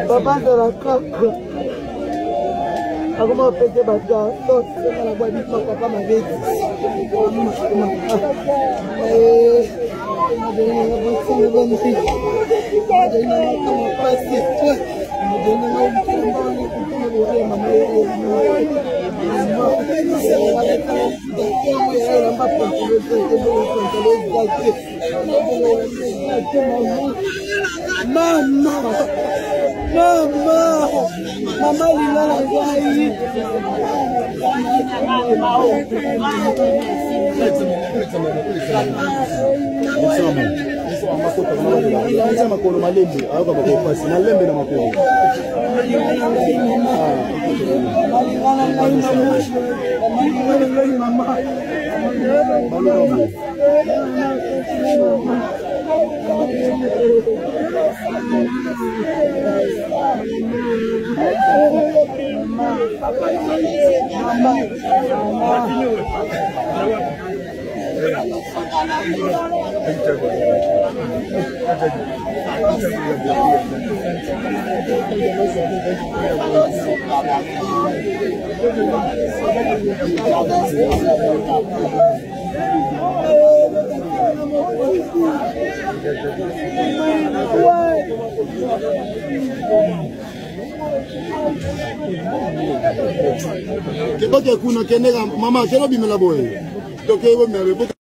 Papa de la coque. Comment péter ma gare? C'est la boîte du papa m'a dit. Maman, il a la joie. Ke ba ke kuna kenega mama ke no bimela boy to ke bo me